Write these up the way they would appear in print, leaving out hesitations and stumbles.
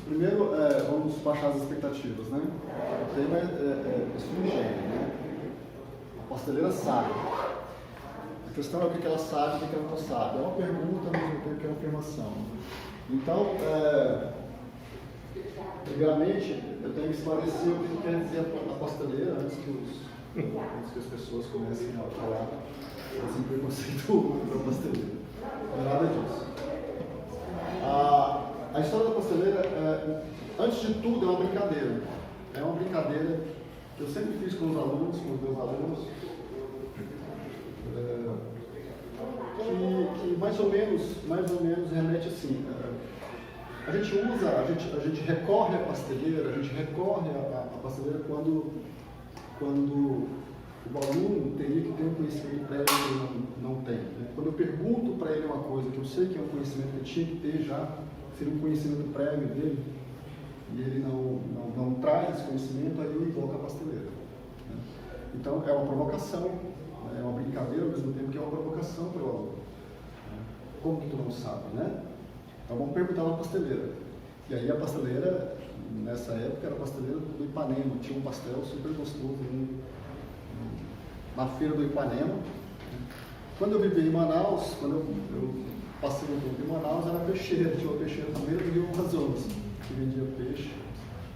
Primeiro, vamos baixar as expectativas, né? O tema é sui generis, né? A pasteleira sabe. A questão é o que ela sabe e o que ela não sabe. É uma pergunta, ao mesmo tempo que é uma afirmação. Então, primeiramente, eu tenho que esclarecer o que quer dizer a pasteleira antes que as pessoas comecem a falar assim, preconceituoso da pasteleira. Não é nada disso. A história da pasteleira, antes de tudo, é uma brincadeira. É uma brincadeira que eu sempre fiz com os alunos, com os meus alunos, que mais ou menos remete assim. A gente recorre à pasteleira, quando o aluno teria que ter um conhecimento prévio que ele não tem. Né? Quando eu pergunto para ele uma coisa que eu sei que é um conhecimento que ele tinha que ter já, seria um conhecimento prévio dele, e ele não traz esse conhecimento, aí eu invoco a pasteleira. Né? Então, é uma provocação, né? É uma brincadeira ao mesmo tempo que é uma provocação para o aluno. Né? Como que tu não sabe, né? Então, vamos perguntar na pasteleira. E aí a pasteleira, nessa época, era a pasteleira do Ipanema, tinha um pastel super gostoso na feira do Ipanema. Quando eu vivi em Manaus, quando eu passei um tempo em Manaus, era peixeira, tinha uma peixeira no meio do Rio Amazonas, que vendia peixe.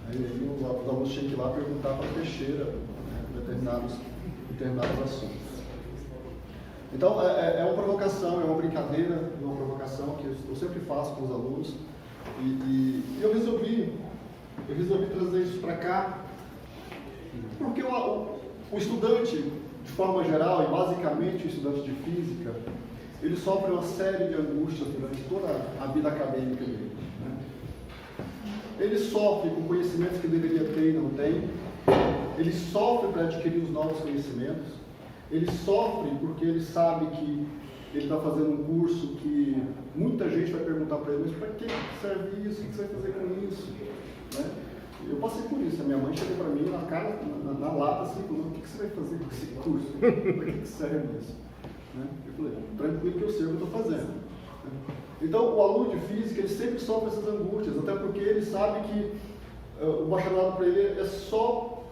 Aí os alunos tinham que ir lá perguntar para a peixeira, né, determinados assuntos. Então, é uma provocação, é uma brincadeira, é uma provocação que eu sempre faço com os alunos. E eu resolvi trazer isso para cá, porque o estudante, de forma geral, e basicamente o estudante de física, ele sofre uma série de angústias durante toda a vida acadêmica dele. Né? Ele sofre com conhecimentos que deveria ter e não tem, ele sofre para adquirir os novos conhecimentos, ele sofre porque ele sabe que ele está fazendo um curso que muita gente vai perguntar para ele, mas para que serve isso? O que você vai fazer com isso? Né? Eu passei por isso, a minha mãe chegou para mim na cara, na lata, assim, falou, o que você vai fazer com esse curso? Para que serve isso? Né? Eu falei, tranquilo que eu sei o que eu estou fazendo. Então, o aluno de física, ele sempre sofre essas angústias, até porque ele sabe que o bacharelado para ele é só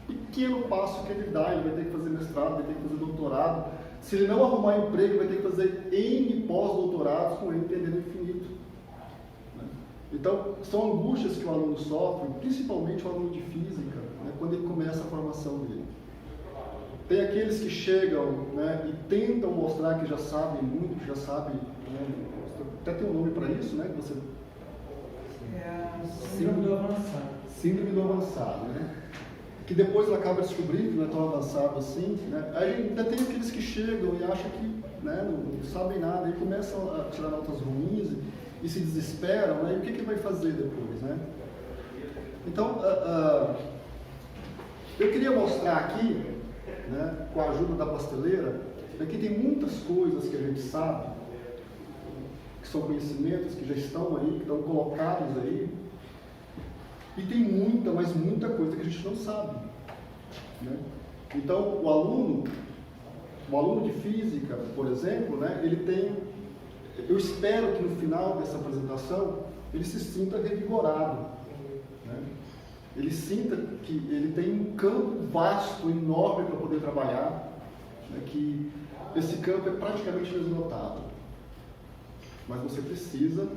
um pequeno passo que ele dá, ele vai ter que fazer mestrado, vai ter que fazer doutorado. Se ele não arrumar emprego, ele vai ter que fazer N pós-doutorados com ele entendendo infinito. Né? Então, são angústias que o aluno sofre, principalmente o aluno de física, né, quando ele começa a formação dele. Tem aqueles que chegam, né, e tentam mostrar que já sabem muito, que já sabem, né, até tem um nome para isso, né? Que você... Síndrome do avançado. Síndrome do avançado, né? Que depois ela acaba descobrindo que não é tão avançado assim, né? Aí ainda tem aqueles que chegam e acham que, né, não sabem nada, e começam a tirar notas ruins e se desesperam, né? E o que vai fazer depois, né? Então, eu queria mostrar aqui, né, com a ajuda da pasteleira, que tem muitas coisas que a gente sabe, que são conhecimentos que já estão aí, que estão colocados aí, e tem muita, mas muita coisa que a gente não sabe. Né? Então, o aluno de física, por exemplo, né, ele tem, eu espero que no final dessa apresentação, ele se sinta revigorado. Né? Ele sinta que ele tem um campo vasto, enorme para poder trabalhar, né, que esse campo é praticamente inesgotável. Mas você precisa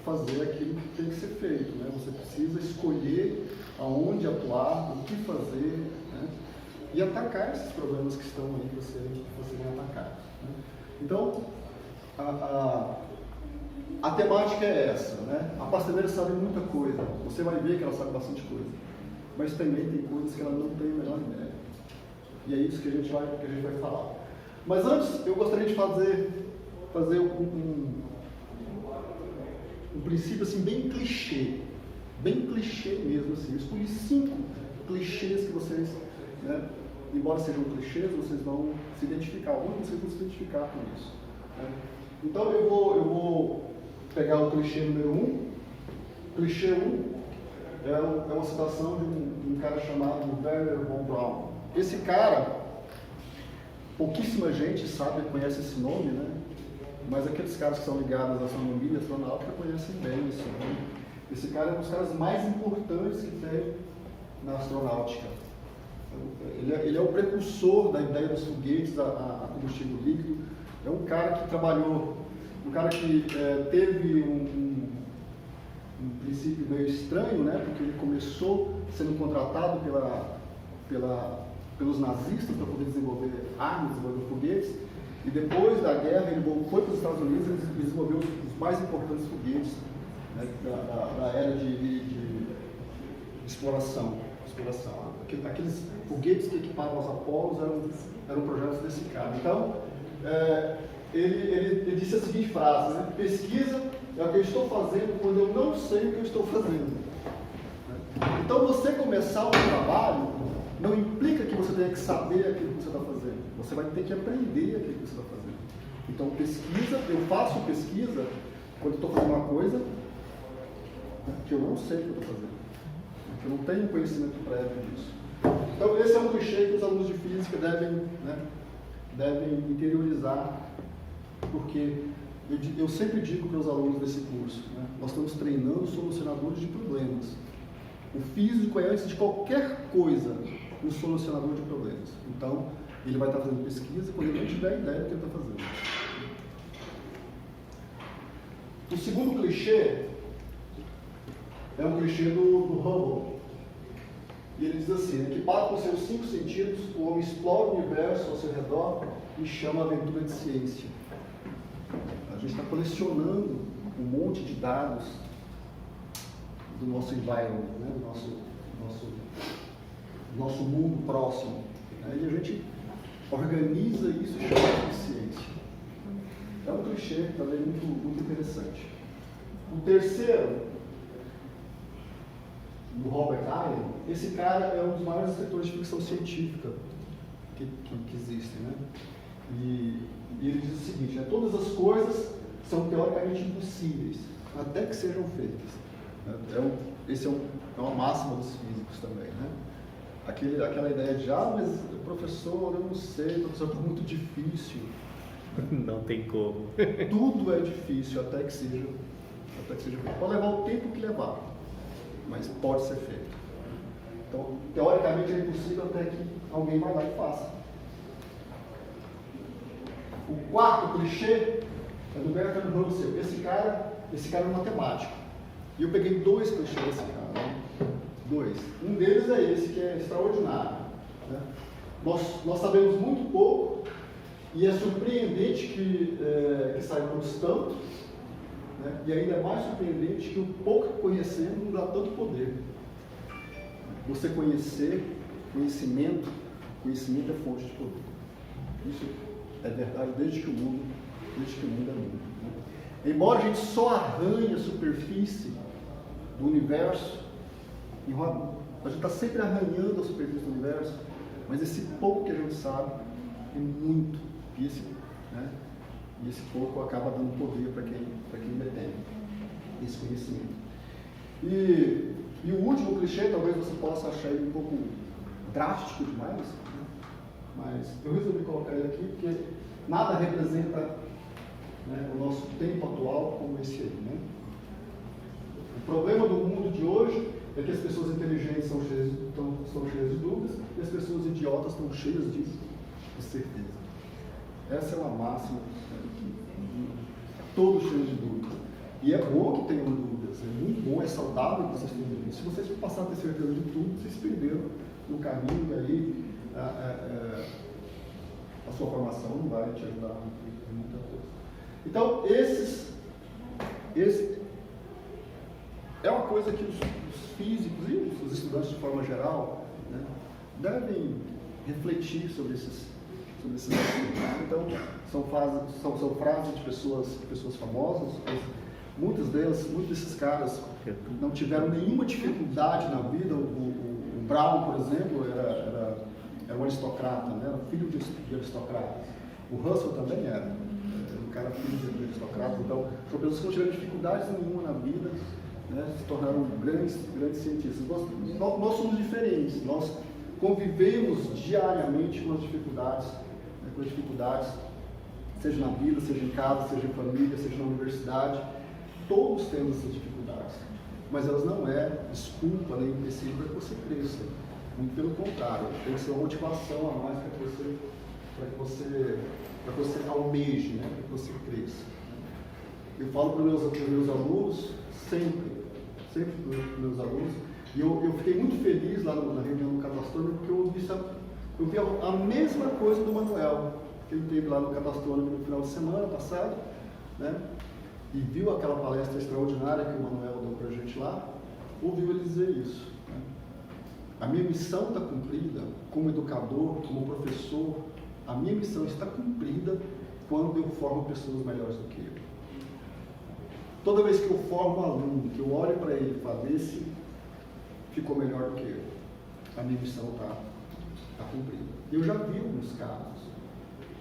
fazer aquilo que tem que ser feito, né? Você precisa escolher aonde atuar, o que fazer, né? E atacar esses problemas que estão aí, que você vai atacar. Né? Então, a temática é essa, né? A pasteleira sabe muita coisa, você vai ver que ela sabe bastante coisa, mas também tem coisas que ela não tem a menor ideia. E é isso que a gente vai falar. Mas antes, eu gostaria de fazer um princípio assim bem clichê mesmo assim. Eu escolhi 5 clichês que vocês, né, embora sejam clichês, vocês vão se identificar, alguns de vocês vão se identificar com isso. Né? Então eu vou pegar o clichê número 1. Clichê 1 é uma citação de um cara chamado Wernher von Braun. Esse cara, pouquíssima gente conhece esse nome, né? Mas aqueles caras que são ligados à astronomia e astronáutica conhecem bem esse nome. Esse cara é um dos caras mais importantes que tem na astronáutica. Ele é o precursor da ideia dos foguetes a combustível líquido. É um cara que trabalhou, um cara que teve um princípio meio estranho, né? Porque ele começou sendo contratado pelos nazistas para poder desenvolver armas, desenvolver foguetes, e depois da guerra ele foi para os Estados Unidos e desenvolveu os mais importantes foguetes, né, da era de exploração. Aqueles foguetes que equipavam os Apolos eram projetos desse cara. Então, ele disse a seguinte frase, né? Pesquisa é o que eu estou fazendo quando eu não sei o que eu estou fazendo. Então, você começar um trabalho não implica que você tenha que saber aquilo que você está fazendo. Você vai ter que aprender aquilo que você está fazendo. Então, pesquisa, eu faço pesquisa quando estou fazendo uma coisa que eu não sei o que eu estou fazendo. Que eu não tenho conhecimento prévio disso. Então, esse é um clichê que os alunos de física devem interiorizar, porque eu sempre digo para os alunos desse curso, né, nós estamos treinando solucionadores de problemas. O físico é, antes de qualquer coisa, um solucionador de problemas. Então, ele vai estar fazendo pesquisa quando ele não tiver ideia do que ele está fazendo. O segundo clichê é um clichê do Hubble. E ele diz assim, equipado com seus 5 sentidos, o homem explora o universo ao seu redor e chama a aventura de ciência. A gente está colecionando um monte de dados do nosso environment, né? do nosso mundo próximo. Né? E a gente organiza isso e chama de ciência. É um clichê também muito interessante. O terceiro, do Robert Allen, esse cara é um dos maiores escritores de ficção científica que existem, né? E ele diz o seguinte, né? Todas as coisas são teoricamente impossíveis, até que sejam feitas. Esse é uma máxima dos físicos também, né? Aquela ideia de, mas professor, eu não sei, professor, é muito difícil. Não tem como. Tudo é difícil até que seja feito. Pode levar o tempo que levar, mas pode ser feito. Então, teoricamente é impossível até que alguém vai lá e faça. O quarto clichê é do Bertrand Russell. Esse cara é um matemático. E eu peguei 2 clichês desse cara. Né? 2. Um deles é esse, que é extraordinário. Né? Nós sabemos muito pouco e é surpreendente que saibamos tanto, né? E ainda é mais surpreendente que o pouco que conhecemos nos dá tanto poder. Você conhecimento é fonte de poder. Isso é verdade desde que o mundo é mundo. Né? Embora a gente só arranhe a superfície do universo, a gente está sempre arranhando a superfície do universo, mas esse pouco que a gente sabe é muito. E esse pouco acaba dando poder para quem detém esse conhecimento. E o último clichê, talvez você possa achar ele um pouco drástico demais, né? Mas eu resolvi colocar ele aqui porque nada representa, né, o nosso tempo atual como esse aí. Né? O problema do mundo de hoje é que as pessoas inteligentes estão cheias de dúvidas e as pessoas idiotas estão cheias de certeza. Essa é uma máxima, todos cheios de dúvidas. E é bom que tenham dúvidas, é muito bom, é saudável que vocês tenham dúvidas. Se vocês passarem a ter certeza de tudo, vocês perderam no caminho, e aí a sua formação não vai te ajudar em muita coisa. Então, esse é uma coisa que os físicos e os estudantes de forma geral, né, devem refletir sobre esses assuntos. Então, são frases de pessoas famosas. Muitos desses caras não tiveram nenhuma dificuldade na vida. O Brown, por exemplo, era um aristocrata, né? Era filho de aristocratas. O Russell também era um cara filho de aristocrata. Então, são pessoas que não tiveram dificuldades nenhuma na vida, né? Se tornaram grandes cientistas. Nós somos diferentes. Nós convivemos diariamente com as dificuldades, seja na vida, seja em casa, seja em família, seja na universidade. Todos temos essas dificuldades. mas elas não é desculpa nem empecilho para que você cresça. Muito pelo contrário, tem que ser uma motivação a mais para que você almeje, né? Para que você cresça. Eu falo para os meus alunos, sempre para os meus alunos, e eu fiquei muito feliz lá na reunião do Catastrônico, porque eu vi a mesma coisa do Manuel, que ele teve lá no Catastrônico no final de semana passado, né? E viu aquela palestra extraordinária que o Manuel deu para a gente lá, ouviu ele dizer isso. Né? A minha missão está cumprida como educador, como professor, a minha missão está cumprida quando eu formo pessoas melhores do que eu. Toda vez que eu formo um aluno, que eu olho para ele e falo, esse ficou melhor do que eu, a minha missão está cumprida. Eu já vi alguns casos,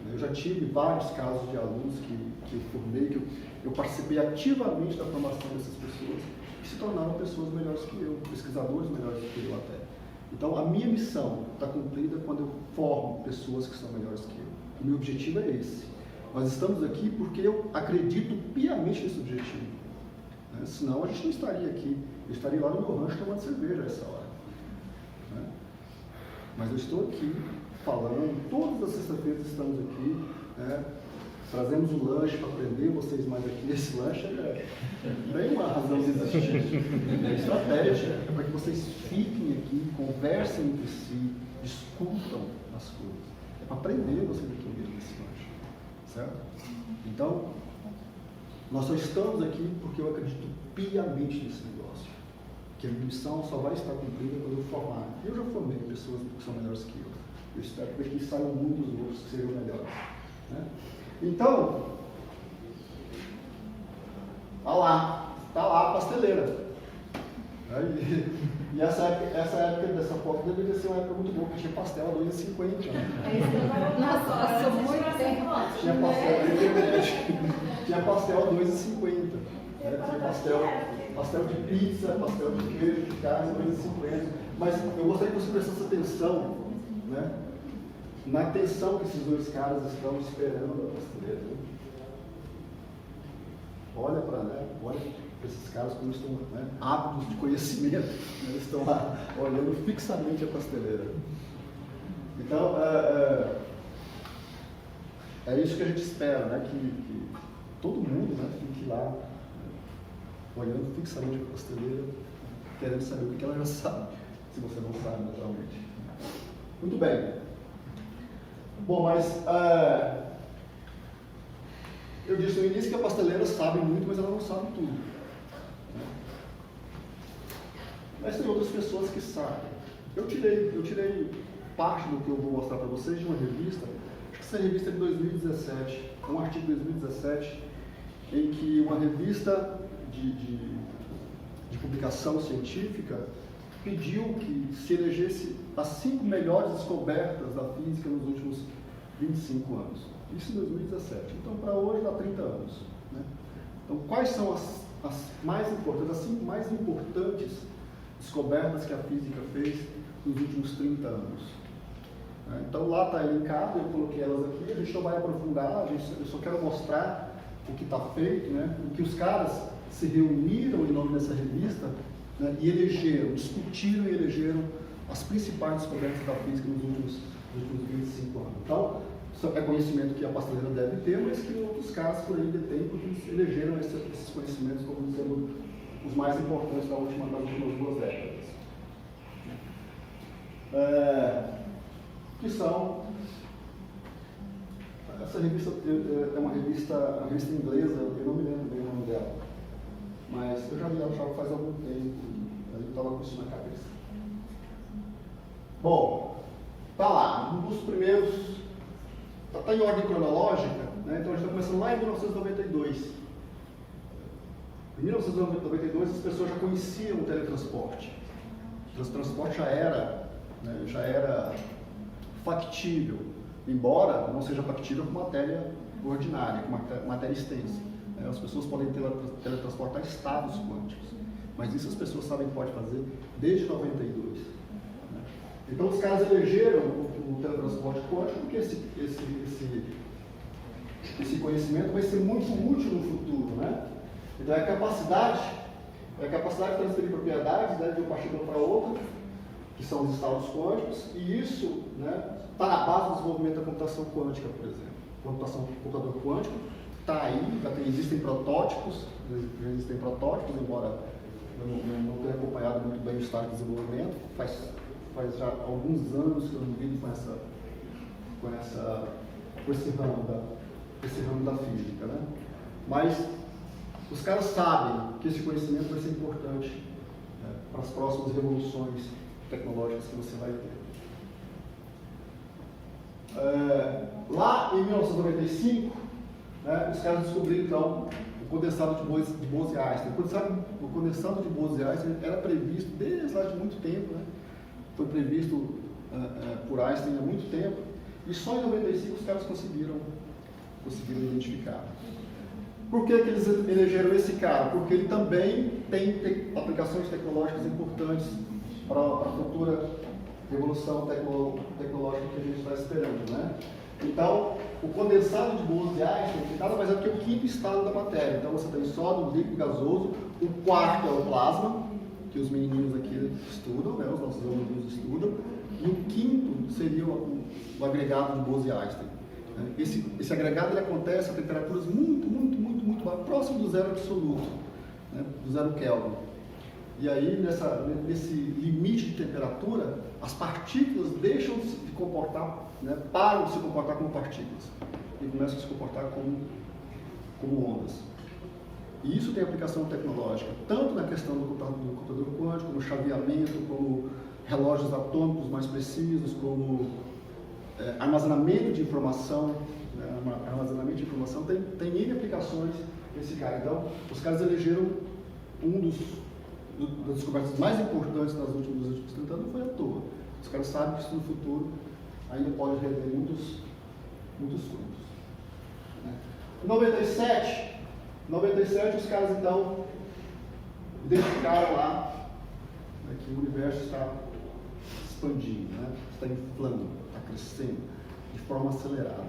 né? Eu já tive vários casos de alunos que eu formei, que eu participei ativamente da formação dessas pessoas, que se tornaram pessoas melhores que eu, pesquisadores melhores do que eu até. Então, a minha missão está cumprida quando eu formo pessoas que são melhores que eu. O meu objetivo é esse. Nós estamos aqui porque eu acredito piamente nesse objetivo. Né? Senão, a gente não estaria aqui. Eu estaria lá no meu rancho tomando cerveja a essa hora. Né? Mas eu estou aqui falando, todas as sextas-feiras estamos aqui, né? Trazemos um lanche para aprender vocês mais aqui. Esse lanche tem uma razão de existir. É estratégia, é para que vocês fiquem aqui, conversem entre si, discutam as coisas. É para aprender vocês aqui mesmo nesse lanche. Certo? Então, nós só estamos aqui porque eu acredito piamente nesse negócio. Que a minha missão só vai estar cumprida quando eu formar. Eu já formei pessoas que são melhores que eu. Eu espero que daqui saiam muitos outros que sejam melhores. Né? Então, olha lá, está lá a pasteleira. E essa época dessa foto deveria ser uma época muito boa, porque tinha pastel a R$ 2,50. Né? Nossa, muito tempo. Tinha pastel a R$ 2,50. Né? Tinha pastel de pizza, pastel de queijo, de carne, R$ 2,50. Mas eu gostaria que você prestasse atenção, né? Na atenção que esses dois caras estão esperando a pasteleira. Olha para esses caras como estão, né, ávidos de conhecimento, né, eles estão lá olhando fixamente a pasteleira. Então, é isso que a gente espera, né, que todo mundo, né, fique lá, né, olhando fixamente a pasteleira, querendo saber o que ela já sabe, se você não sabe, naturalmente. Muito bem. Bom, mas eu disse no início que a pasteleira sabe muito, mas ela não sabe tudo. Né? Mas tem outras pessoas que sabem. Eu tirei parte do que eu vou mostrar para vocês de uma revista, acho que essa revista é de 2017, um artigo de 2017, em que uma revista de publicação científica pediu que se elegesse as 5 melhores descobertas da física nos últimos 25 anos. Isso em 2017. Então, para hoje, dá 30 anos. Né? Então, quais são as mais importantes, as 5 mais importantes descobertas que a física fez nos últimos 30 anos? Né? Então, lá está elencado, eu coloquei elas aqui, a gente não vai aprofundar, eu só quero mostrar o que está feito, né? O que os caras se reuniram em nome dessa revista, né, e discutiram e elegeram as principais descobertas da física nos últimos 25 anos. Então, isso é conhecimento que a pasteleira deve ter, mas que outros caras por aí detêm, porque eles elegeram esses conhecimentos como sendo os mais importantes das últimas 2 décadas. Que são... Essa revista é uma revista inglesa, eu não me lembro bem o nome dela. Mas eu já li ela faz algum tempo, eu estava com isso na cabeça. Bom, está lá, um dos primeiros, está em ordem cronológica, né? Então a gente está começando lá em 1992. Em 1992 as pessoas já conheciam o teletransporte. O teletransporte já era factível, embora não seja factível com matéria ordinária, com matéria extensa. As pessoas podem teletransportar estados quânticos, mas isso as pessoas sabem que pode fazer desde 92. Né? Então os caras elegeram o teletransporte quântico porque esse conhecimento vai ser muito útil no futuro. Né? Então é a capacidade é a capacidade de transferir propriedades, né, de uma partícula para outra, que são os estados quânticos, e isso está na base do desenvolvimento da computação quântica, por exemplo. Computador quântico está aí, existem protótipos, embora eu não tenha acompanhado muito bem o estado de desenvolvimento, faz já alguns anos que eu não vivo com esse ramo da física, né? Mas os caras sabem que esse conhecimento vai ser importante para as próximas revoluções tecnológicas que você vai ter. Lá em 1995, os caras descobriram então o condensado de Bose-Einstein. O condensado de Bose-Einstein era previsto desde lá de muito tempo, né? Foi previsto por Einstein há muito tempo, e só em 95 os caras conseguiram identificar. Por que eles elegeram esse cara? Porque ele também tem aplicações tecnológicas importantes para a futura revolução tecnológica que a gente está esperando, né? Então, o condensado de Bose-Einstein nada mais é do que o quinto estado da matéria. Então, você tem sólido, líquido, gasoso. O quarto é o plasma, que os menininhos aqui estudam, né? Os nossos alunos estudam. E o quinto seria o agregado de Bose-Einstein. Esse agregado ele acontece a temperaturas muito próximo do zero absoluto, né? Do zero Kelvin. E aí, nesse limite de temperatura, as partículas deixam de se comportar, né? Param de se comportar como partículas e começam a se comportar como ondas. E isso tem aplicação tecnológica, tanto na questão do computador quântico, como chaveamento, como relógios atômicos mais precisos, como armazenamento de informação. Armazenamento de informação tem N aplicações nesse cara. Então, os caras elegeram das descobertas mais importantes dos últimos 30 anos, não foi à toa. Os caras sabem que isso no futuro ainda pode render muitos frutos. Em 97, os caras então identificaram lá, né, que o universo está expandindo, né, está inflando, está crescendo de forma acelerada.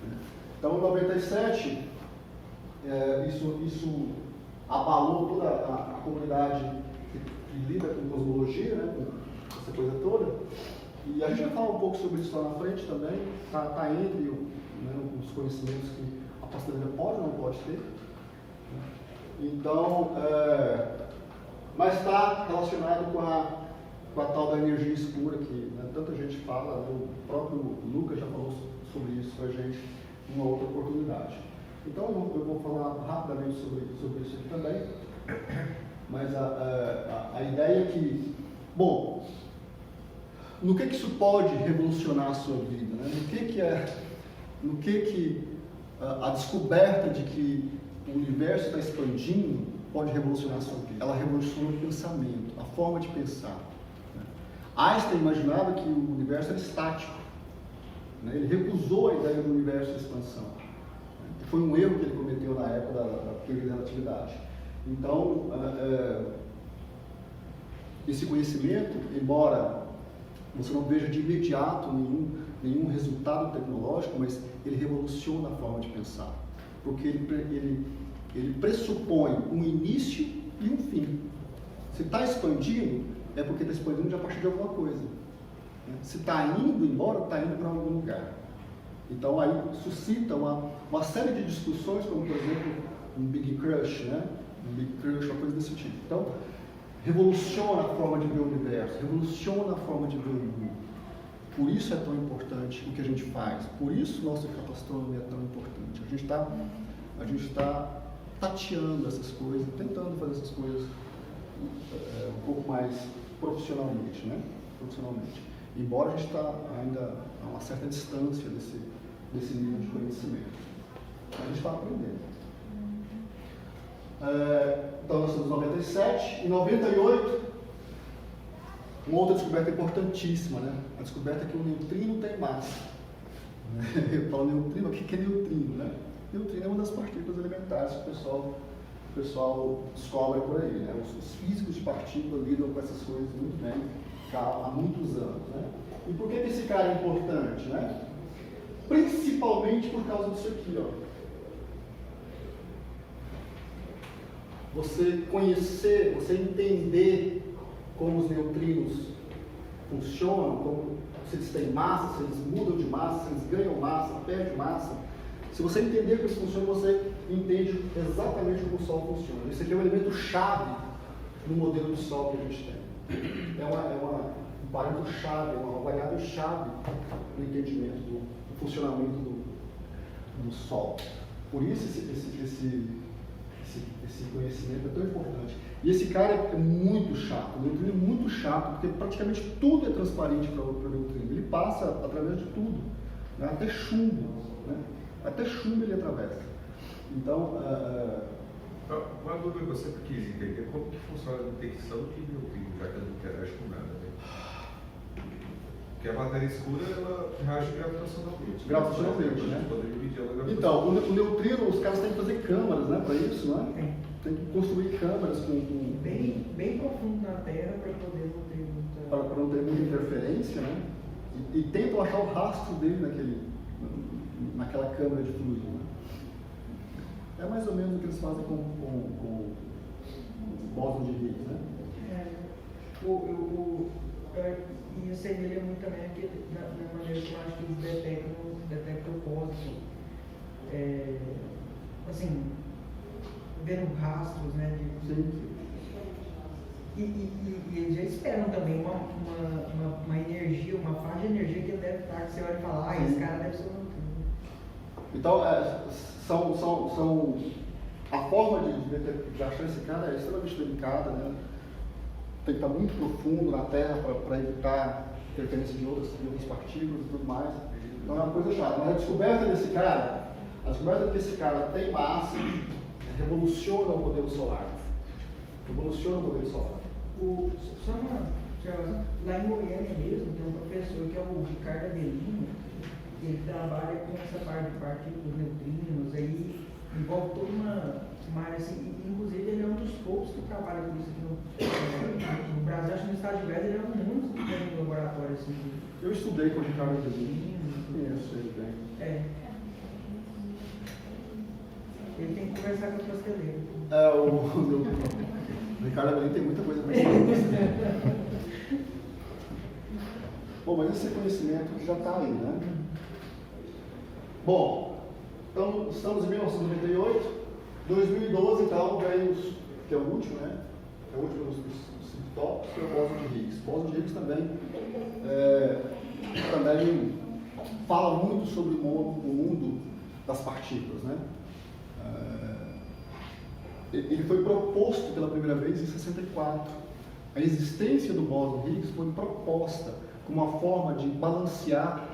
Né. Então, em 97, isso abalou toda a comunidade que lida com cosmologia, né, com essa coisa toda. E a gente vai falar um pouco sobre isso lá na frente também. Está entre os conhecimentos que a pastelaria pode ou não pode ter. Então, mas está relacionado com a tal da energia escura que, né, tanta gente fala, o próprio Lucas já falou sobre isso para a gente em uma outra oportunidade. Então eu vou falar rapidamente sobre isso aqui também, mas a ideia é que, bom, no que isso pode revolucionar a sua vida, né? No que a descoberta de que o universo está expandindo pode revolucionar a sua vida? Ela revoluciona o pensamento, a forma de pensar. Né? Einstein imaginava que o universo era estático, né? Ele recusou a ideia do universo de expansão. Foi um erro que ele cometeu na época da teoria da relatividade. Então, esse conhecimento, embora você não veja de imediato nenhum resultado tecnológico, mas ele revoluciona a forma de pensar, porque ele pressupõe um início e um fim. Se está expandindo, é porque está expandindo já a partir de alguma coisa. Né? Se está indo embora, está indo para algum lugar. Então aí suscita uma série de discussões, como por exemplo um Big Crush, né? Um Big Crush, uma coisa desse tipo. Então, revoluciona a forma de ver o universo, revoluciona a forma de ver o mundo. Por isso é tão importante o que a gente faz, por isso o nosso catastrófico é tão importante. A gente está tateando essas coisas, tentando fazer essas coisas um pouco mais profissionalmente, né? Embora a gente está ainda a uma certa distância desse nível de conhecimento. A gente está aprendendo. Então nós estamos em 97. Em 98, uma outra descoberta importantíssima, né? A descoberta que o neutrino tem massa. Eu falo neutrino, o que é neutrino, né? Neutrino é uma das partículas elementares que o pessoal descobre por aí, né? Os físicos de partículas lidam com essas coisas muito bem há muitos anos, né? E por que esse cara é importante, né? Principalmente por causa disso aqui, ó. você conhecer, você entender como os neutrinos funcionam, como se eles têm massa, se eles mudam de massa, se eles ganham massa, perdem massa. Se você entender como isso funciona, você entende exatamente como o Sol funciona. Esse aqui é um elemento chave no modelo do Sol que a gente tem. Um parâmetro chave, uma variável chave no entendimento do funcionamento do Sol. Por isso esse conhecimento é tão importante. E esse cara é muito chato, o neutrino é muito chato, porque praticamente tudo é transparente para o neutrino. Ele passa através de tudo, né? Até chumbo, né? Até chumbo ele atravessa. Então, uma dúvida que eu sempre quis entender, como que funciona a detecção de neutrino, já que ela não interage com nada, né? Porque a matéria escura, ela reage gravitacionalmente. Gravitacionalmente, né? né? Poder medir ela gravitacionalmente. Então, o neutrino, os caras têm que fazer câmaras, né, para isso, né? Tem que construir câmaras Bem profundo na Terra para poder não ter muita... para não ter muita interferência, né? E tentam achar o rastro dele naquela câmara de fluido, né? É mais ou menos o que eles fazem com o bóson de Higgs, né? E eu sei dele muito também na maneira que eu acho que eles detectam o cósmico. Assim, vendo rastros, né? Sim. E eles já esperam também uma energia, uma faixa de energia que ele deve estar, que você olha e fala, esse cara deve ser um... Então, a forma de achar esse cara é extremamente delicada, né? Tem que estar muito profundo na Terra para evitar interferência de outras partículas e tudo mais. Então é uma coisa chata. Mas a descoberta desse cara tem massa, revoluciona o modelo solar. Lá em Goiânia mesmo, tem um professor que é o Ricardo Avelino, ele trabalha com essa parte de partículas, neutrinos, aí envolve toda uma área assim, inclusive ele é um dos poucos que trabalha com isso aqui no Brasil, acho que no estado de Goiás ele é um dos únicos que tem um laboratório assim. Eu estudei com o Ricardo Avelino, conheço ele bem. Ele tem que conversar com as dele. O Ricardo Avelino tem muita coisa para ensinar. Bom, mas esse conhecimento já está aí, né? Bom, então estamos em 1998, 2012, então, veio, que é o último, né? É o último dos tópicos, que é o bóson de Higgs. O bóson de Higgs também fala muito sobre o mundo das partículas, né? Ele foi proposto pela primeira vez em 64. A existência do bóson Higgs foi proposta como uma forma de balancear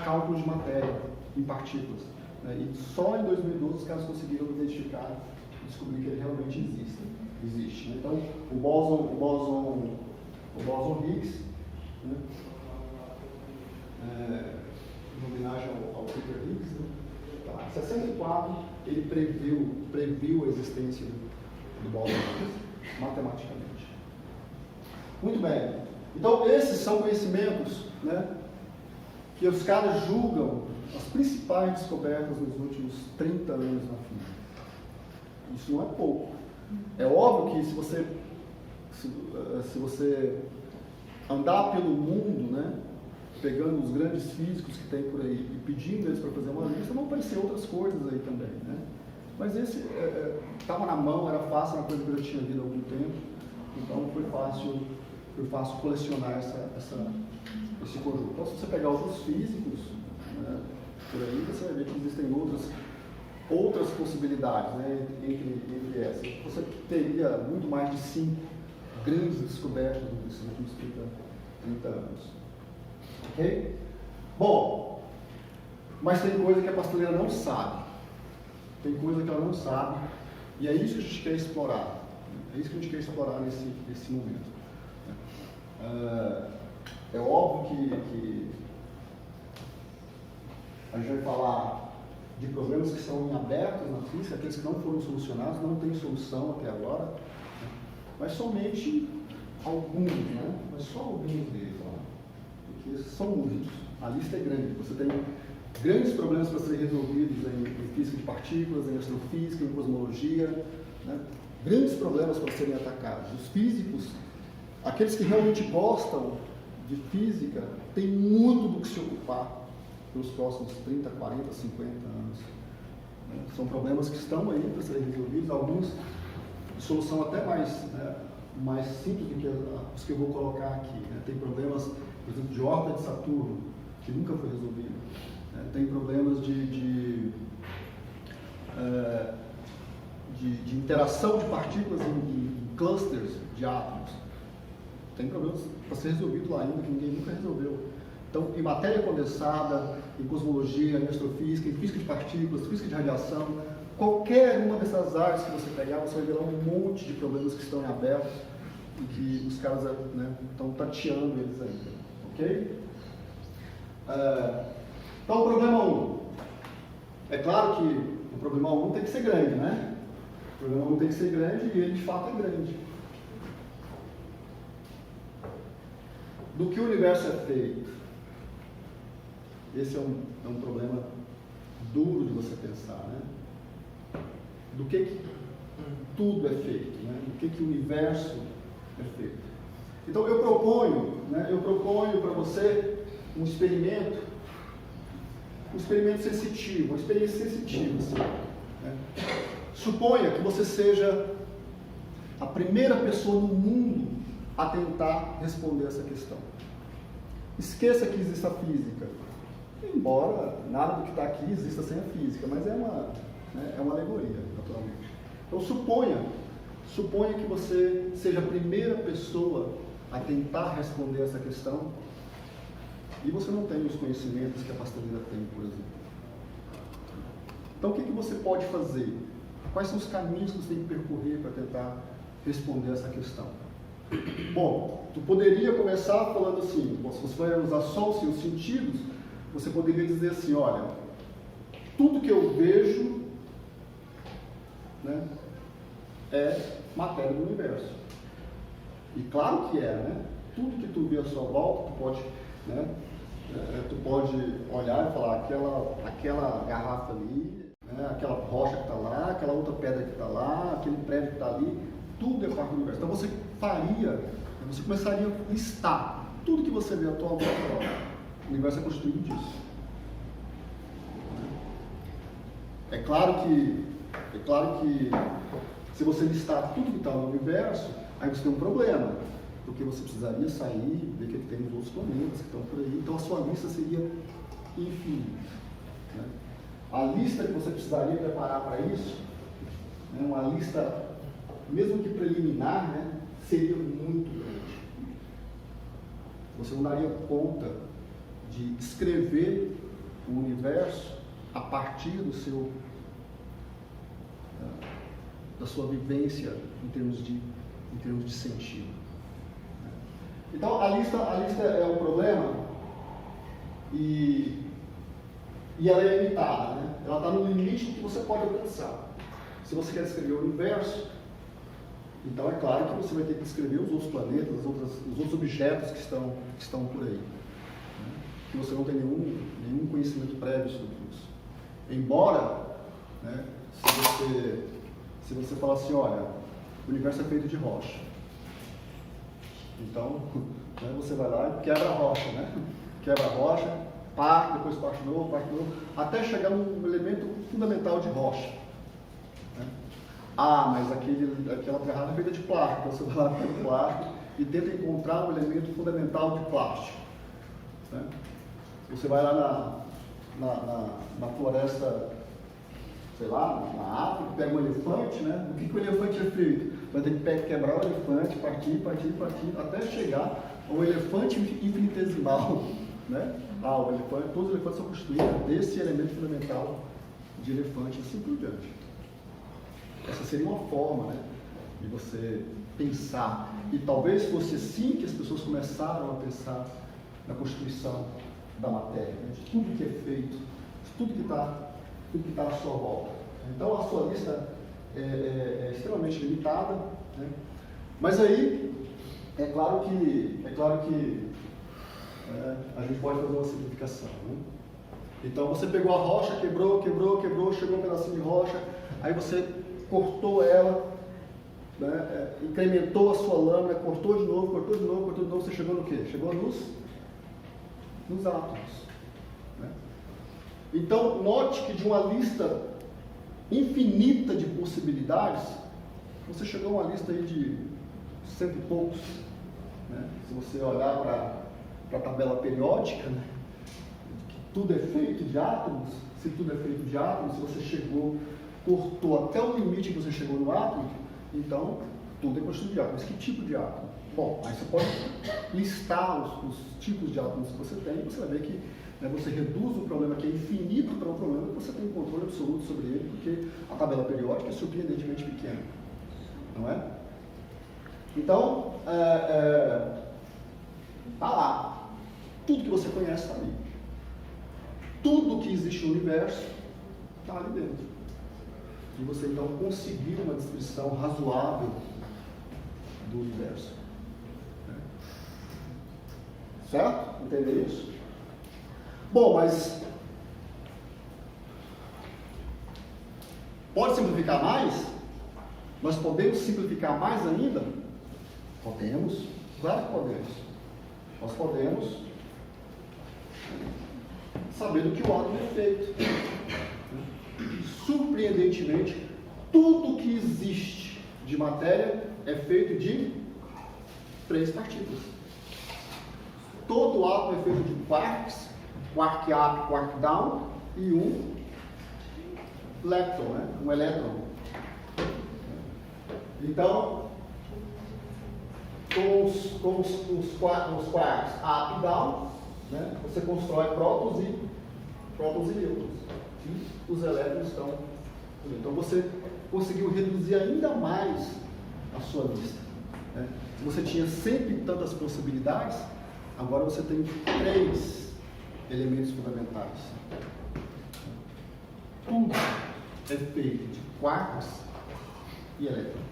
cálculos de matéria em partículas. Né? E só em 2012 os caras conseguiram identificar e descobrir que ele realmente existe. Né? Então, o bóson Higgs, né? Em homenagem ao Peter Higgs, né? Tá. Em 64 ele previu a existência do bóson Higgs matematicamente. Muito bem. Então, esses são conhecimentos, né, que os caras julgam as principais descobertas nos últimos 30 anos na física. Isso não é pouco. É óbvio que se você andar pelo mundo, né, pegando os grandes físicos que tem por aí e pedindo eles para fazer uma lista, vão aparecer outras coisas aí também, né? Mas esse estava na mão, era fácil, era uma coisa que eu já tinha lido há algum tempo, então foi fácil colecionar esse conjunto. Então, se você pegar outros físicos, né, por aí, você vai ver que existem outras possibilidades, né, entre essas. Você teria muito mais de 5 grandes descobertas nesses últimos 30 anos. Ok? Bom, mas tem coisa que a pastoreira não sabe. Tem coisa que ela não sabe, e é isso que a gente quer explorar. É isso que a gente quer explorar nesse momento. É óbvio que a gente vai falar de problemas que são em abertos na física, aqueles que não foram solucionados, não tem solução até agora, né? Mas somente alguns, né? Mas só alguns deles, ó, porque são muitos. A lista é grande. Você tem grandes problemas para serem resolvidos em física de partículas, em astrofísica, em cosmologia, né? Grandes problemas para serem atacados. Os físicos, aqueles que realmente gostam de física, têm muito do que se ocupar pelos próximos 30, 40, 50 anos. Né? São problemas que estão aí para serem resolvidos, alguns de solução até mais simples do que os que eu vou colocar aqui. Né? Tem problemas, por exemplo, de órbita de Saturno, que nunca foi resolvido. Né? Tem problemas de interação de partículas em clusters de átomos. Tem problemas para ser resolvido lá ainda que ninguém nunca resolveu. Então, em matéria condensada, em cosmologia, em astrofísica, em física de partículas, física de radiação, qualquer uma dessas áreas que você pegar, você vai ver lá um monte de problemas que estão em aberto e que os caras, né, estão tateando eles ainda. Ok? Então, o problema 1. É claro que o problema 1 tem que ser grande, né? O problema 1 tem que ser grande e ele de fato é grande. Do que o universo é feito? Esse é um problema duro de você pensar, né? Do que tudo é feito, né? Do que o universo é feito. Então eu proponho para você um experimento sensitivo, uma experiência sensitiva, assim, né? Suponha que você seja a primeira pessoa no mundo a tentar responder essa questão. Esqueça que existe a física, embora nada do que está aqui exista sem a física, mas é uma alegoria, naturalmente. Então suponha que você seja a primeira pessoa a tentar responder essa questão e você não tem os conhecimentos que a pasteleira tem, por exemplo. Então o que você pode fazer? Quais são os caminhos que você tem que percorrer para tentar responder essa questão? Bom, tu poderia começar falando assim, se você vai usar só os seus sentidos, você poderia dizer assim, olha, tudo que eu vejo, né, é matéria do universo. E claro que é, né? Tudo que tu vê à sua volta, tu pode olhar e falar, aquela garrafa ali, né, aquela rocha que está lá, aquela outra pedra que está lá, aquele prédio que está ali, tudo é parte do universo. Então você começaria a listar tudo que você vê à tua volta. O universo é constituído disso. É claro que se você listar tudo que está no universo, aí você tem um problema, porque você precisaria sair, ver que tem os outros planetas que estão por aí, então a sua lista seria infinita. Né? A lista que você precisaria preparar para isso, né, uma lista, mesmo que preliminar, né, seria muito grande. Você não daria conta de escrever o universo a partir da sua vivência em termos de sentido. Então a lista é um problema e ela é limitada, né? Ela está no limite do que você pode alcançar. Se você quer descrever o universo, então é claro que você vai ter que descrever os outros planetas, os outros objetos que estão por aí, né? Que você não tem nenhum conhecimento prévio sobre isso. Embora, né, se você falar assim, olha, o universo é feito de rocha, então, né, você vai lá e quebra a rocha, né? Quebra a rocha, parte, depois parte de novo, até chegar num elemento fundamental de rocha. Né? Mas aquela ferrada é feita de plástico, então você vai lá pelo plástico e tenta encontrar um elemento fundamental de plástico. Né? Você vai lá na floresta, sei lá, na África, pega um elefante, né? O que o elefante é feito? Vai ter que quebrar o elefante, partir, até chegar ao elefante infinitesimal, né? Todos os elefantes são constituídos desse elemento fundamental de elefante, assim por diante. Essa seria uma forma, né, de você pensar. E talvez fosse assim que as pessoas começaram a pensar na constituição da matéria, né? De tudo que é feito, de tudo que está à sua volta. Então a sua lista é extremamente limitada, né? Mas aí é claro que a gente pode fazer uma simplificação, né? Então você pegou a rocha, quebrou, chegou um pedacinho de rocha, aí você cortou ela, né, incrementou a sua lâmina, cortou de novo, você chegou no quê? Chegou nos átomos. Né? Então, note que de uma lista infinita de possibilidades, você chegou a uma lista aí de 100 e poucos. Né? Se você olhar para a tabela periódica, né, que tudo é feito de átomos, se tudo é feito de átomos, se você cortou até o limite que você chegou no átomo, então tudo é constituído de átomos. Que tipo de átomo? Bom, aí você pode listar os tipos de átomos que você tem, e você vai ver que, né, você reduz um problema que é infinito para um problema que você tem controle absoluto sobre ele, porque a tabela periódica é surpreendentemente pequena, não é? Então, tá lá. Tudo que você conhece está ali. Tudo que existe no universo está ali dentro. E você então conseguir uma descrição razoável do universo. Certo? Entender isso? Bom, mas pode simplificar mais? Nós podemos simplificar mais ainda? Podemos, claro que podemos. Nós podemos saber do que o átomo é feito. Surpreendentemente, tudo que existe de matéria é feito de 3 partículas. Todo átomo é feito de quarks, quark up, quark down e um lepton, né? Um elétron. Então, com os quarks up e down, né, você constrói prótons e nêutrons. E os elétrons estão. Então você conseguiu reduzir ainda mais a sua lista. Né? Se você tinha sempre tantas possibilidades, agora você tem 3 elementos fundamentais. Tudo é feito de quarks e elétrons.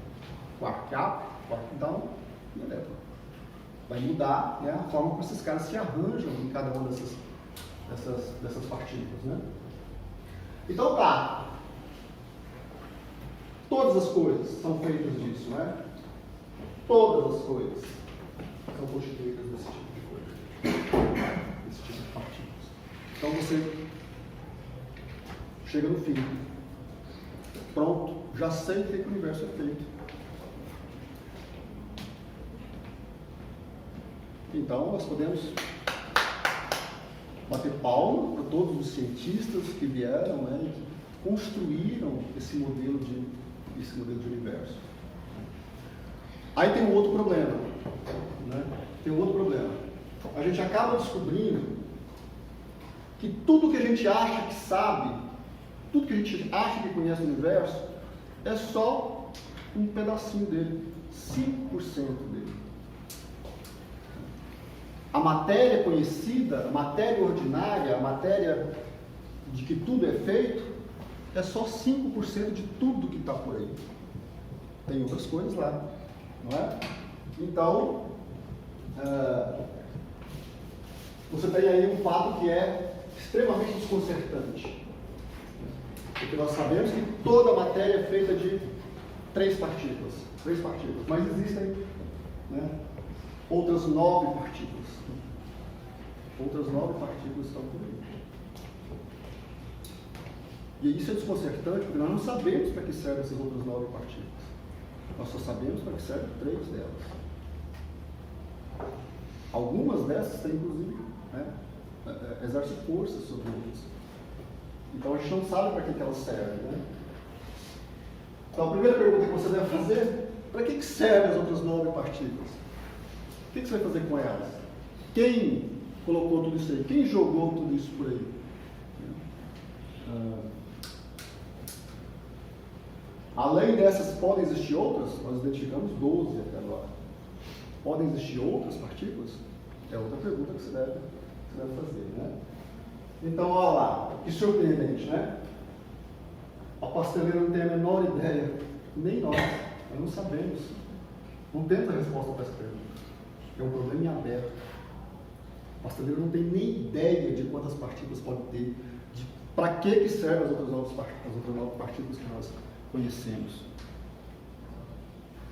Quark up, quark down e elétron. Vai mudar, né, a forma como esses caras se arranjam em cada uma dessas partículas. Né? Então tá. Todas as coisas são feitas disso, né? Todas as coisas são constituídas desse tipo de coisa. Desse tipo de partículas. Então você chega no fim. Pronto, já sei o que o universo é feito. Então nós podemos bater palma para todos os cientistas que vieram, né, e que construíram esse modelo de universo. Aí tem um outro problema. Né? Tem um outro problema. A gente acaba descobrindo que tudo que a gente acha que sabe, tudo que a gente acha que conhece o universo, é só um pedacinho dele, 5% dele. A matéria conhecida, a matéria ordinária, a matéria de que tudo é feito, é só 5% de tudo que está por aí. Tem outras coisas lá, não é? Então, você tem aí um fato que é extremamente desconcertante. Porque nós sabemos que toda a matéria é feita de 3 partículas. Mas existem, né, outras 9 partículas. Outras 9 partículas estão por aí. E isso é desconcertante porque nós não sabemos para que servem essas outras 9 partículas. Nós só sabemos para que servem 3 delas. Algumas dessas têm, inclusive, né, exercem força sobre outras. Então a gente não sabe para que elas servem. Né? Então a primeira pergunta que você deve fazer: para que servem as outras 9 partículas? O que você vai fazer com elas? Quem colocou tudo isso aí? Quem jogou tudo isso por aí? Além dessas, podem existir outras? Nós identificamos 12 até agora. Podem existir outras partículas? É outra pergunta que você deve fazer, né? Então, olha lá, que surpreendente, né? A pasteleira não tem a menor ideia, nem nós não sabemos. Não temos a resposta para essa pergunta. É um problema em aberto. O pasteleiro não tem nem ideia de quantas partículas pode ter, para que servem as outras 9 partículas que conhecemos.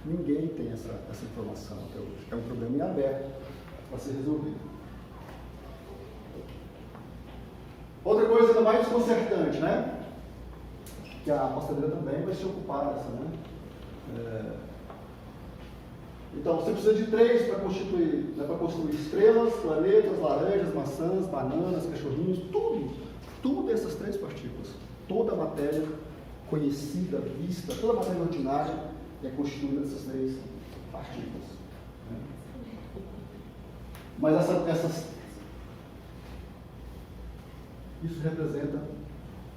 Ninguém tem essa informação até hoje. É um problema em aberto para ser resolvido. Outra coisa ainda mais desconcertante, né? Que a pasteleira também vai se ocupar dessa, né? Então, você precisa de 3 para construir estrelas, planetas, laranjas, maçãs, bananas, cachorrinhos, tudo dessas 3 partículas. Toda a matéria conhecida, vista, toda a matéria ordinária é constituída dessas 3 partículas. Né? Mas isso representa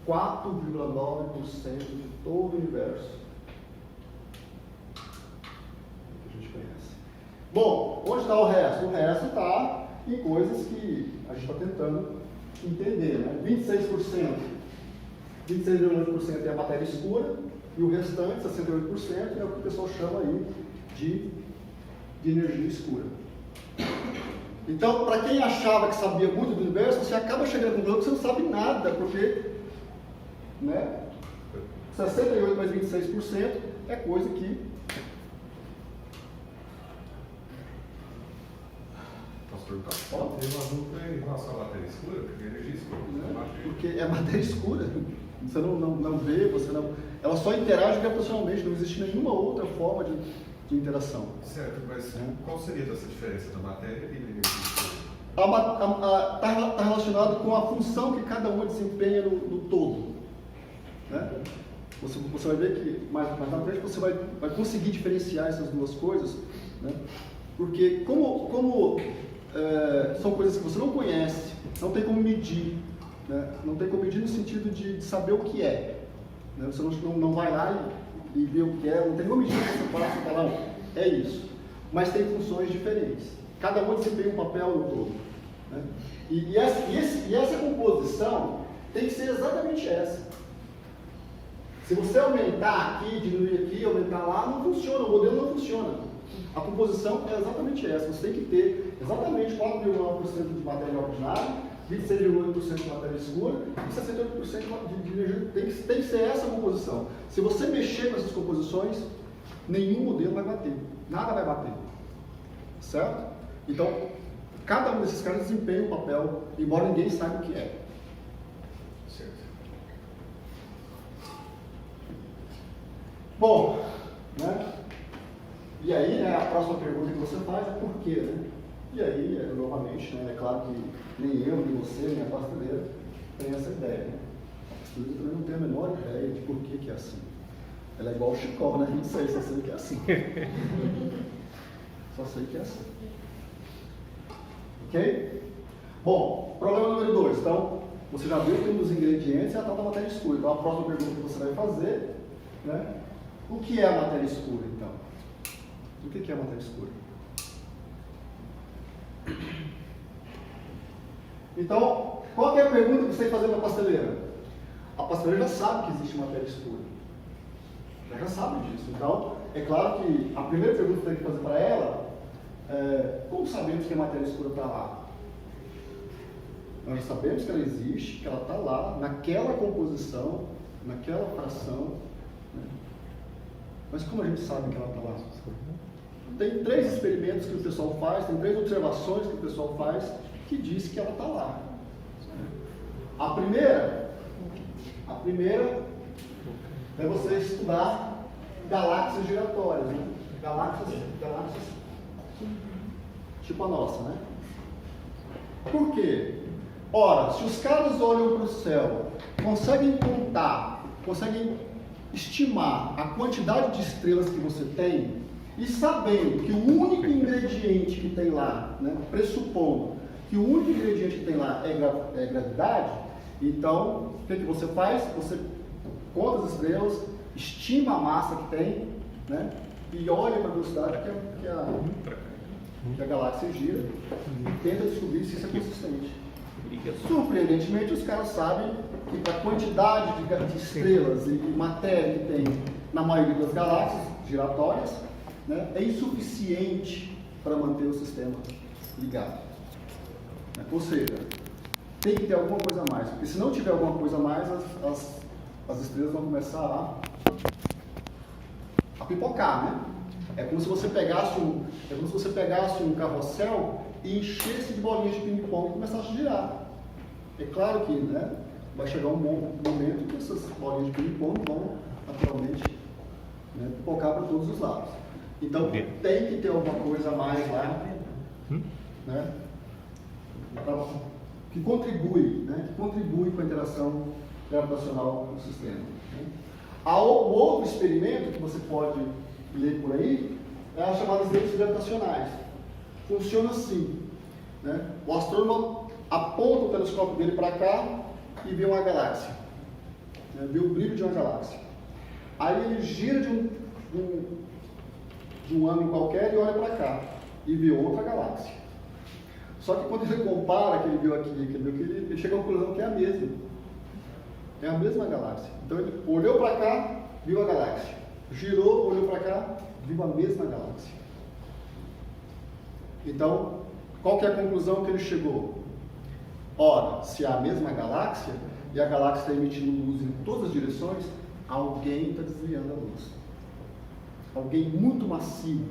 4,9% de todo o universo que a gente conhece. Bom, onde está o resto? O resto está em coisas que a gente está tentando entender, né? 26,8% é a matéria escura e o restante, 68%, é o que o pessoal chama aí de energia escura. Então, para quem achava que sabia muito do universo, você acaba chegando no que você não sabe nada, porque, né, 68 mais 26% é coisa que... Posso perguntar? Pode. Tem uma dúvida em relação à matéria escura, porque é energia escura. Né? Porque é matéria escura. Você não vê, ela só interage gravitacionalmente, não existe nenhuma outra forma de interação. Certo, mas qual seria essa diferença da matéria e da energia escura? Está relacionado com a função que cada uma desempenha no todo. Né? Você vai ver que mais na frente você vai conseguir diferenciar essas duas coisas, né? Porque como são coisas que você não conhece, não tem como medir, né? Não tem como medir no sentido de saber o que é. Né? Você não vai lá e vê o que é, não tem nenhuma medida que você faça e fala, não, é isso. Mas tem funções diferentes. Cada uma desempenha um papel no todo. Né? E essa composição tem que ser exatamente essa. Se você aumentar aqui, diminuir aqui, aumentar lá, não funciona, o modelo não funciona. A composição é exatamente essa. Você tem que ter exatamente 4,9% de matéria ordinária, 26,8% de matéria escura e 68% de energia. Tem que ser essa composição. Se você mexer com essas composições, nenhum modelo vai bater. Nada vai bater. Certo? Então, cada um desses caras desempenha um papel, embora ninguém saiba o que é. Certo. Bom, né? E aí, né, a próxima pergunta que você faz é por quê, né? E aí, novamente, né, é claro que nem eu, nem você, nem a pasteleira tem essa ideia, né? A pasteleira também não tem a menor ideia de por que é assim. Ela é igual o Chicó, né? Não sei, só sei que é assim. Só sei que é assim. Ok? Bom, problema número 2. Então, você já viu que um dos ingredientes é a tal da matéria escura. Então, a próxima pergunta que você vai fazer, né? O que é a matéria escura, então? O que é a matéria escura? Então, qual é a pergunta que você tem que fazer para a pasteleira? A pasteleira já sabe que existe matéria escura. Ela já sabe disso. Então, é claro que a primeira pergunta que você tem que fazer para ela é: como sabemos que a matéria escura está lá? Nós já sabemos que ela existe, que ela está lá, naquela composição, naquela fração. Né? Mas como a gente sabe que ela está lá? Tem 3 experimentos que o pessoal faz, tem 3 observações que o pessoal faz que diz que ela está lá. A primeira é você estudar galáxias giratórias, né? Galáxias tipo a nossa, né? Por quê? Ora, se os caras olham para o céu, conseguem contar, conseguem estimar a quantidade de estrelas que você tem, e sabendo que o único ingrediente que tem lá, né, pressupondo que o único ingrediente que tem lá é gravidade, então, o que você faz? Você conta as estrelas, estima a massa que tem, né, e olha para a velocidade que a galáxia gira e tenta descobrir se isso é consistente. Surpreendentemente, os caras sabem que para a quantidade de estrelas e matéria que tem na maioria das galáxias giratórias, né, é insuficiente para manter o sistema ligado. Ou seja, tem que ter alguma coisa a mais, porque se não tiver alguma coisa a mais, as estrelas vão começar a pipocar, né? É como se você pegasse um carrossel e enchesse de bolinhas de ping-pong e começasse a girar. É claro que, né, vai chegar um momento que essas bolinhas de ping-pong vão, naturalmente, né, pipocar para todos os lados. Então, tem que ter alguma coisa a mais lá, né, que contribui com a interação gravitacional no sistema. Né. O outro experimento que você pode ler por aí é as chamadas lentes gravitacionais. Funciona assim, né? O astrônomo aponta o telescópio dele para cá e vê uma galáxia, né? Vê o brilho de uma galáxia. Aí ele gira de um ângulo qualquer e olha para cá e vê outra galáxia. Só que quando ele compara que ele viu aqui e que ele viu aqui, ele chega à conclusão que é a mesma. É a mesma galáxia. Então ele olhou para cá, viu a galáxia. Girou, olhou para cá, viu a mesma galáxia. Então, qual que é a conclusão que ele chegou? Ora, se é a mesma galáxia, e a galáxia está emitindo luz em todas as direções, alguém está desviando a luz. Alguém muito massivo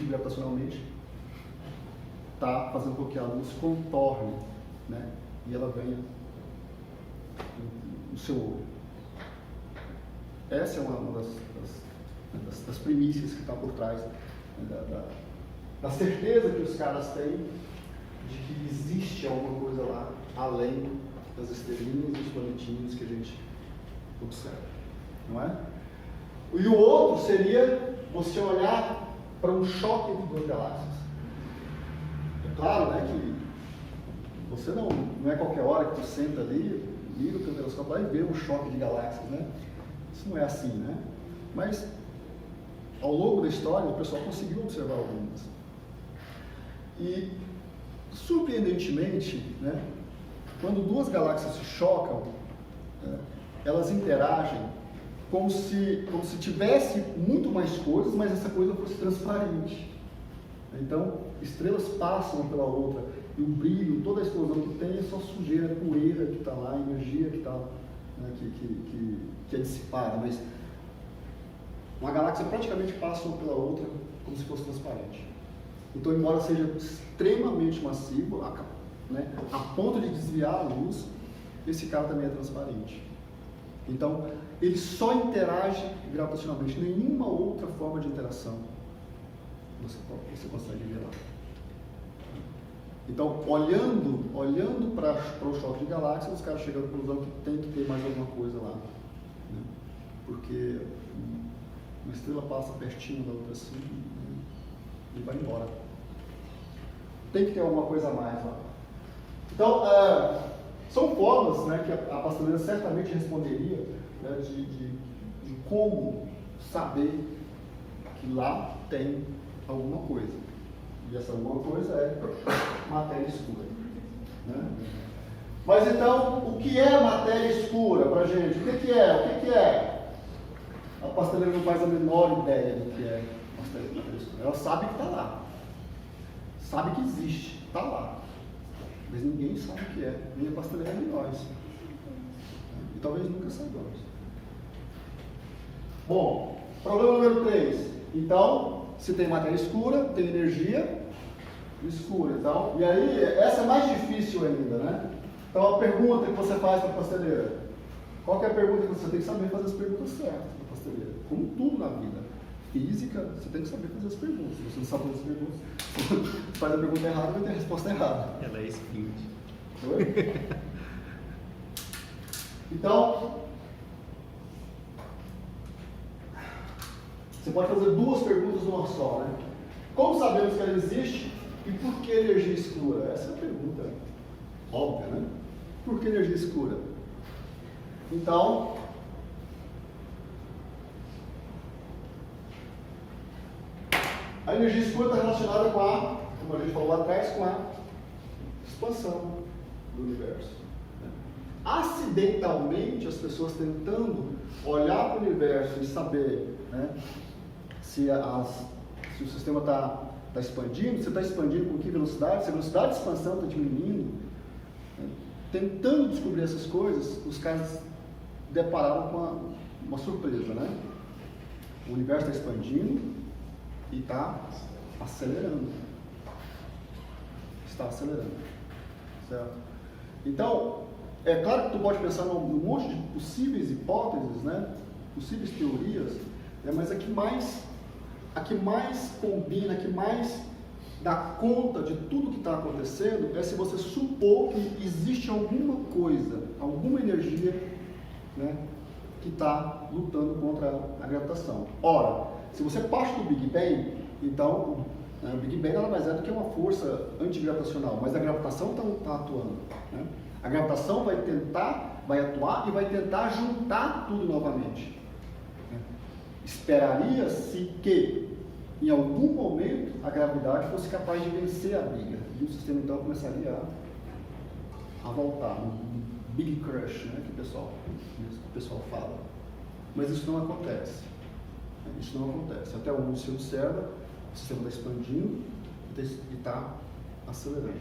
gravitacionalmente, está fazendo com que a luz contorne, né? E ela venha no seu olho. Essa é uma das premissas que está por trás, né, da certeza que os caras têm de que existe alguma coisa lá além das estrelinhas e dos planetinhos que a gente observa, não é? E o outro seria você olhar para um choque entre duas galáxias. É claro, né, que você não é qualquer hora que tu senta ali, liga o teu telescópio lá e vê um choque de galáxias, né? Isso não é assim, né? Mas ao longo da história o pessoal conseguiu observar algumas. E surpreendentemente, né, quando duas galáxias se chocam, né, elas interagem como se tivesse muito mais coisas, mas essa coisa fosse transparente. Então, estrelas passam pela outra e o brilho, toda a explosão que tem é só sujeira, poeira que está lá, energia que está, né, que é dissipada, mas uma galáxia praticamente passa uma pela outra como se fosse transparente. Então, embora seja extremamente massivo, né, a ponto de desviar a luz, esse cara também é transparente. Então, ele só interage gravitacionalmente, nenhuma outra forma de interação você consegue ver lá. Então, olhando para o choque de galáxias, os caras chegam à conclusão que tem que ter mais alguma coisa lá, né? Porque uma estrela passa pertinho da outra assim, né, e vai embora. Tem que ter alguma coisa a mais lá. Então, são formas, né, que a pasteleira certamente responderia, né, de como saber que lá tem alguma coisa. E essa alguma coisa é matéria escura, né? Mas então, o que é matéria escura para a gente? O que é? A pasteleira não faz a menor ideia do que é matéria escura. Ela sabe que está lá. Sabe que existe, está lá. Mas ninguém sabe o que é, nem a pasteleira nem nós. E talvez nunca saibamos. Bom, problema número 3. Então, se tem matéria escura, tem energia escura. Então, e aí, essa é mais difícil ainda, né? Então, a pergunta que você faz para a pasteleira. Qual que é a pergunta que você tem que saber fazer as perguntas certas para a pasteleira? Como tudo na vida. Física, você tem que saber fazer as perguntas. Se você não sabe fazer as perguntas, você faz a pergunta errada e vai ter a resposta errada. Ela é sprint. Oi? Então, você pode fazer duas perguntas numa só, né? Como sabemos que ela existe e por que energia escura? Essa é a pergunta óbvia, né? Por que energia escura? Então, a energia escura está relacionada com como a gente falou lá atrás, com a expansão do universo. Acidentalmente, as pessoas tentando olhar para o universo e saber, né, se o sistema está expandindo, se está expandindo com que velocidade, se a velocidade de expansão está diminuindo, né, tentando descobrir essas coisas, os caras depararam com uma surpresa, né? O universo está expandindo e está acelerando. Está acelerando. Certo? Então, é claro que tu pode pensar num monte de possíveis hipóteses, né? Possíveis teorias, né? Mas a que mais combina, a que mais dá conta de tudo que está acontecendo é se você supor que existe alguma coisa, alguma energia, né, que está lutando contra a gravitação. Ora, se você parte do Big Bang, então o Big Bang nada mais é do que uma força antigravitacional, mas a gravitação está atuando. Né? A gravitação vai atuar e vai tentar juntar tudo novamente. Né? Esperaria-se que em algum momento a gravidade fosse capaz de vencer a briga e o sistema então começaria a voltar, um Big Crush, né, que o pessoal fala. Mas isso não acontece. Isso não acontece. Até onde se observa, o sistema está expandindo e está acelerando.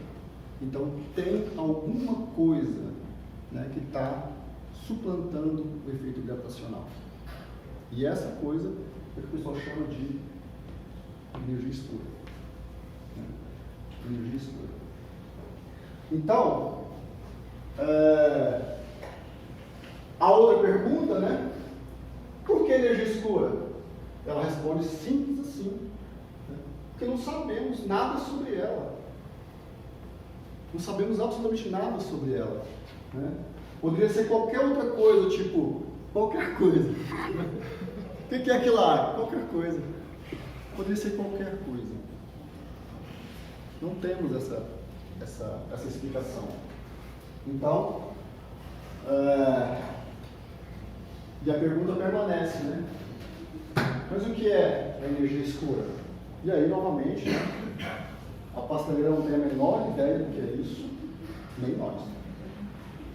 Então tem alguma coisa, né, que está suplantando o efeito gravitacional. E essa coisa é o que o pessoal chama de energia escura. Né? Energia escura. Então, a outra pergunta, né? Por que energia escura? Ela responde simples assim. Né? Porque não sabemos nada sobre ela. Não sabemos absolutamente nada sobre ela. Né? Poderia ser qualquer outra coisa, tipo, qualquer coisa. O que é aquilo lá? Qualquer coisa. Poderia ser qualquer coisa. Não temos essa explicação. Então, e a pergunta permanece, né? Mas o que é a energia escura? E aí, novamente, né, a pasteleira não tem a menor ideia do que é isso, nem nós.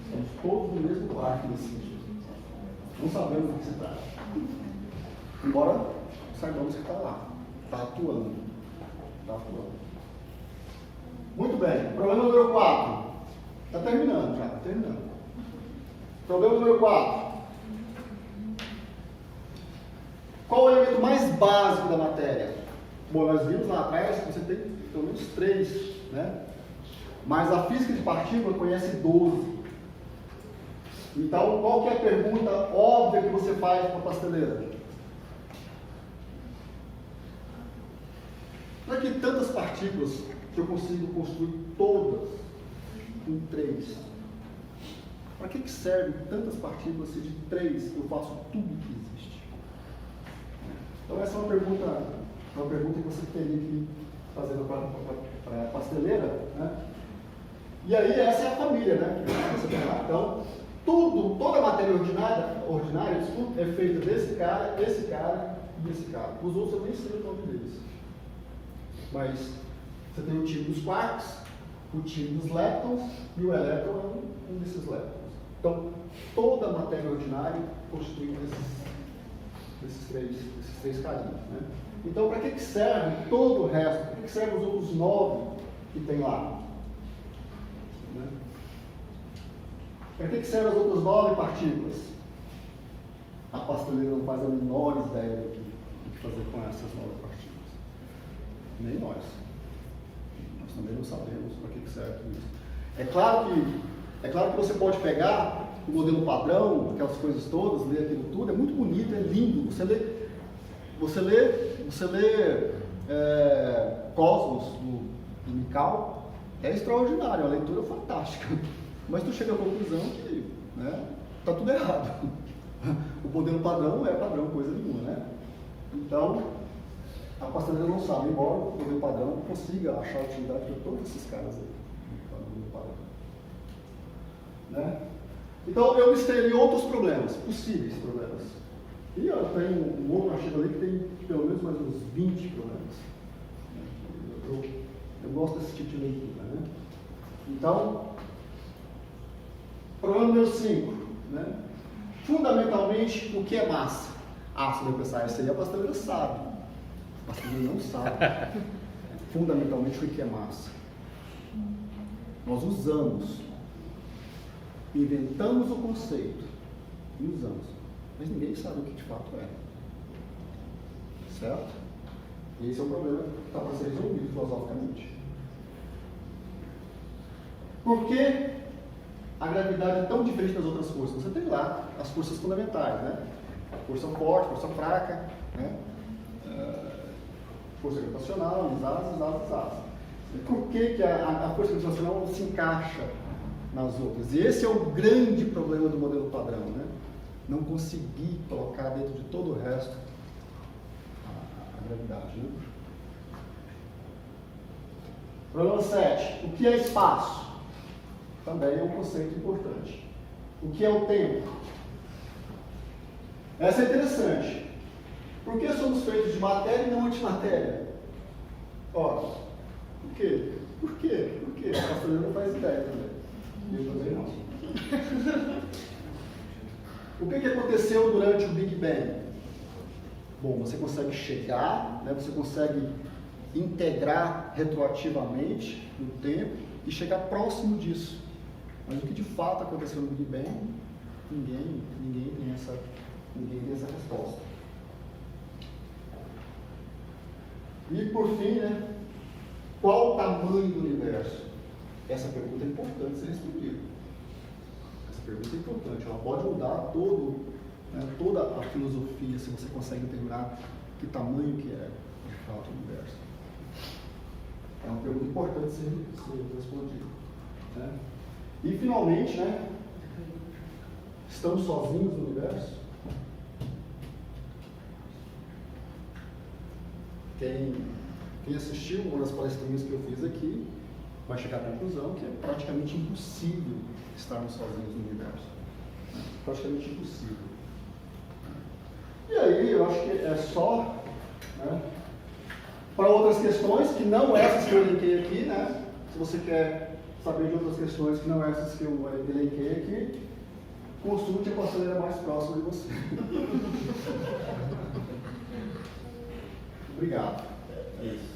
Estamos todos no mesmo barco nesse sentido. Não sabemos do que se trata. Embora saibamos que está lá. Está atuando. Está atuando. Muito bem. Problema número 4. Está terminando já. Está terminando. Problema número 4. Qual é o elemento mais básico da matéria? Bom, nós vimos lá atrás que você tem pelo menos 3, né? Mas a física de partícula conhece 12. Então, qual que é a pergunta óbvia que você faz para a pasteleira? Para que tantas partículas que eu consigo construir todas em 3? Para que servem tantas partículas se de 3 eu faço tudo que existe? Então essa é uma pergunta que você teria que fazer para a pasteleira, né? E aí essa é a família, né? Então, toda a matéria ordinária é feita desse cara e desse cara. Os outros eu nem sei o nome deles. Mas você tem o time dos quarks, o time dos leptons, e o elétron é um desses leptons. Então, toda a matéria ordinária constitui esses três carinhos. Né? Então, para que serve todo o resto? Para que servem os outros 9 que tem lá? Né? Para que servem as outras 9 partículas? A pasteleira não faz a menor ideia do que fazer com essas 9 partículas. Nem nós. Nós também não sabemos para que serve tudo isso. É claro que você pode pegar o modelo padrão, aquelas coisas todas, ler aquilo tudo, é muito bonito, é lindo. Você lê Cosmos, do Mikao, é extraordinário, é uma leitura fantástica. Mas tu chega à conclusão que está tudo errado. O modelo padrão não é padrão coisa nenhuma, né? Então, a pasteleira não sabe, embora o modelo padrão consiga achar a utilidade de todos esses caras aí. Né? Então, eu listei ali outros problemas, possíveis problemas. E eu tenho um outro artigo ali que tem pelo menos mais uns 20 problemas. Eu gosto desse tipo de leitura. Né? Então, problema número 5. Né? Fundamentalmente, o que é massa? Você vai pensar, isso aí a pasteleira sabe. A pasteleira não sabe. Fundamentalmente, o que é massa? Nós inventamos o conceito e usamos, mas ninguém sabe o que de fato é. certo? E esse é o problema que está para ser resolvido filosoficamente. Por que a gravidade é tão diferente das outras forças? Você tem lá as forças fundamentais, né? Força forte, força fraca, né? Força gravitacional, isas. E por que a força gravitacional não se encaixa nas outras? E esse é o grande problema do modelo padrão, né? Não conseguir colocar dentro de todo o resto a gravidade, né? Problema 7. O que é espaço? Também é um conceito importante. O que é o tempo? Essa é interessante. Por que somos feitos de matéria e não antimatéria? Ora, por quê? Por quê? Por quê? A pastora não faz ideia também. Eu também não. O que aconteceu durante o Big Bang? Bom, você consegue chegar, né, você consegue integrar retroativamente no tempo e chegar próximo disso. Mas o que de fato aconteceu no Big Bang, ninguém tem essa resposta. E por fim, né, qual o tamanho do universo? Essa pergunta é importante ser respondida. Essa pergunta é importante, ela pode mudar toda a filosofia, se você consegue determinar que tamanho que é, de fato, o universo. É uma pergunta importante de ser respondida. Né? E, finalmente, né, estamos sozinhos no universo? Quem assistiu uma das palestrinhas que eu fiz aqui vai chegar à conclusão que é praticamente impossível estarmos sozinhos no universo. Praticamente impossível. E aí, eu acho que é só, né, para outras questões, que não essas que eu elenquei aqui, né? Se você quer saber de outras questões que não essas que eu elenquei aqui, consulte a passadeira mais próxima de você. Obrigado. É isso.